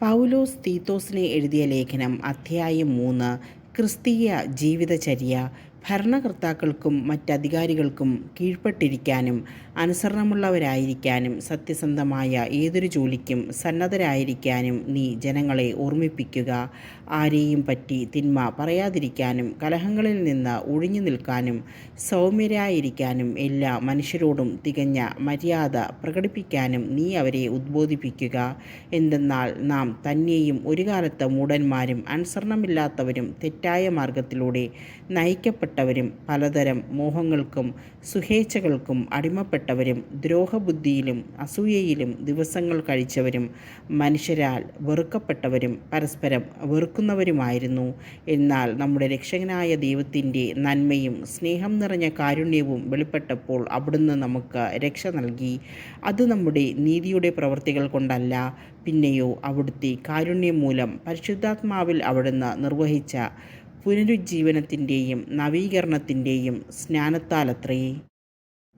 പൗലോസ് തീത്തോസിന് എഴുതിയ ലേഖനം അധ്യായം 3. ക്രിസ്തീയ ജീവിതചര്യ. ഭരണകർത്താക്കൾക്കും മറ്റധികാരികൾക്കും കീഴ്പ്പെട്ടിരിക്കാനും അനുസരണമുള്ളവരായിരിക്കാനും സത്യസന്ധമായ ഏതൊരു ജോലിക്കും സന്നദ്ധരായിരിക്കാനും നീ ജനങ്ങളെ ഓർമ്മിപ്പിക്കുക. ആരെയും പറ്റി തിന്മ പറയാതിരിക്കാനും കലഹങ്ങളിൽ നിന്ന് ഒഴിഞ്ഞു നിൽക്കാനും സൗമ്യരായിരിക്കാനും എല്ലാ മനുഷ്യരോടും തികഞ്ഞ മര്യാദ പ്രകടിപ്പിക്കാനും നീ അവരെ ഉദ്ബോധിപ്പിക്കുക. എന്തെന്നാൽ നാം തന്നെയും ഒരു കാലത്ത് മൂഢന്മാരും അനുസരണമില്ലാത്തവരും തെറ്റായ മാർഗത്തിലൂടെ നയിക്കപ്പെട്ടവരും പലതരം മോഹങ്ങൾക്കും സുഖേച്ഛകൾക്കും അടിമപ്പെട്ടവരും ദ്രോഹബുദ്ധിയിലും അസൂയയിലും ദിവസങ്ങൾ കഴിച്ചവരും മനുഷ്യരാൽ വെറുക്കപ്പെട്ടവരും പരസ്പരം വെറുക്കുന്നവരുമായിരുന്നു. എന്നാൽ നമ്മുടെ രക്ഷകനായ ദൈവത്തിൻ്റെ നന്മയും സ്നേഹം നിറഞ്ഞ കാരുണ്യവും വെളിപ്പെട്ടപ്പോൾ അവിടുന്ന് നമുക്ക് രക്ഷ നൽകി. അത് നമ്മുടെ നീതിയുടെ പ്രവൃത്തികൾ കൊണ്ടല്ല, പിന്നെയോ അവിടുത്തെ കാരുണ്യം മൂലം പരിശുദ്ധാത്മാവിൽ അവിടുന്ന് നിർവഹിച്ച പുനരുജ്ജീവനത്തിൻ്റെയും നവീകരണത്തിൻ്റെയും സ്നാനത്താലത്രേ.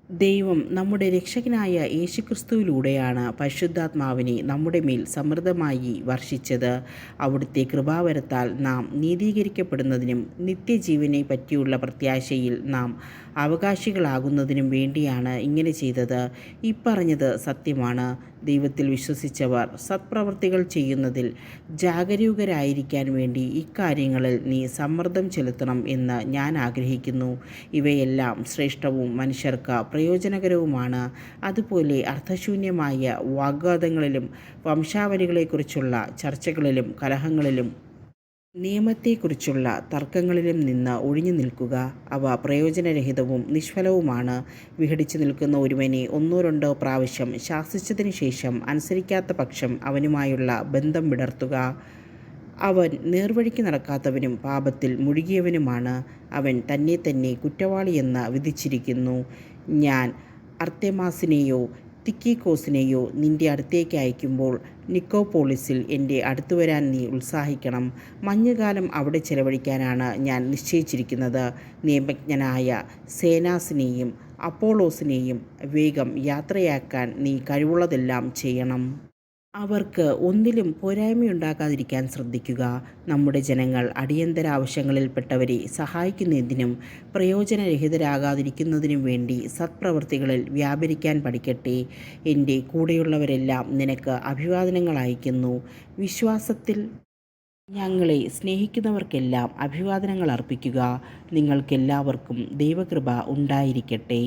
ദൈവം നമ്മുടെ രക്ഷകനായ യേശുക്രിസ്തുവിലൂടെയാണ് പരിശുദ്ധാത്മാവിനെ നമ്മുടെ മേൽ സമൃദ്ധമായി വർഷിച്ചത്. അവിടുത്തെ കൃപാവരത്താൽ നാം നീതീകരിക്കപ്പെടുന്നതിനും നിത്യജീവനെ പറ്റിയുള്ള പ്രത്യാശയിൽ നാം അവകാശികളാകുന്നതിനും വേണ്ടിയാണ് ഇങ്ങനെ ചെയ്തത്. ഇപ്പറഞ്ഞത് സത്യമാണ്. ദൈവത്തിൽ വിശ്വസിച്ചവർ സത്പ്രവൃത്തികൾ ചെയ്യുന്നതിൽ ജാഗരൂകരായിരിക്കാൻ വേണ്ടി ഇക്കാര്യങ്ങളിൽ നീ സമ്മർദ്ദം ചെലുത്തണം എന്ന് ഞാൻ ആഗ്രഹിക്കുന്നു. ഇവയെല്ലാം ശ്രേഷ്ഠവും മനുഷ്യർക്ക് പ്രയോജനകരവുമാണ്. അതുപോലെ അർത്ഥശൂന്യമായ വാഗ്വാദങ്ങളിലും വംശാവലികളെക്കുറിച്ചുള്ള ചർച്ചകളിലും കലഹങ്ങളിലും നിയമത്തെക്കുറിച്ചുള്ള തർക്കങ്ങളിലും നിന്ന് ഒഴിഞ്ഞു നിൽക്കുക. അവ പ്രയോജനരഹിതവും നിഷ്ഫലവുമാണ്. വിഘടിച്ചു നിൽക്കുന്ന ഒരുവനെ 1-2 പ്രാവശ്യം ശാസിച്ചതിനു ശേഷം അനുസരിക്കാത്ത പക്ഷം അവനുമായുള്ള ബന്ധം വിടർത്തുക. അവൻ നേർവഴിക്ക് നടക്കാത്തവനും പാപത്തിൽ മുഴുകിയവനുമാണ്. അവൻ തന്നെ തന്നെ കുറ്റവാളിയെന്ന് വിധിച്ചിരിക്കുന്നു. ഞാൻ അർത്തെമാസിനെയോ തിക്കിക്കോസിനെയോ നിൻ്റെ അടുത്തേക്ക് അയക്കുമ്പോൾ നിക്കോപോളിസിൽ എൻ്റെ അടുത്തു വരാൻ നീ ഉത്സാഹിക്കണം. മഞ്ഞുകാലം അവിടെ ചെലവഴിക്കാനാണ് ഞാൻ നിശ്ചയിച്ചിരിക്കുന്നത്. നിയമജ്ഞനായ സേനാസിനെയും അപ്പോളോസിനെയും വേഗം യാത്രയാക്കാൻ നീ കഴിവുള്ളതെല്ലാം ചെയ്യണം. അവർക്ക് ഒന്നിലും പോരായ്മയുണ്ടാകാതിരിക്കാൻ ശ്രദ്ധിക്കുക. നമ്മുടെ ജനങ്ങൾ അടിയന്തര ആവശ്യങ്ങളിൽപ്പെട്ടവരെ സഹായിക്കുന്നതിനും പ്രയോജനരഹിതരാകാതിരിക്കുന്നതിനും വേണ്ടി സത്പ്രവൃത്തികളിൽ വ്യാപരിക്കാൻ പഠിക്കട്ടെ. എൻ്റെ കൂടെയുള്ളവരെല്ലാം നിനക്ക് അഭിവാദനങ്ങൾ അയക്കുന്നു. വിശ്വാസത്തിൽ ഞങ്ങളെ സ്നേഹിക്കുന്നവർക്കെല്ലാം അഭിവാദനങ്ങൾ അർപ്പിക്കുക. നിങ്ങൾക്കെല്ലാവർക്കും ദൈവകൃപ ഉണ്ടായിരിക്കട്ടെ.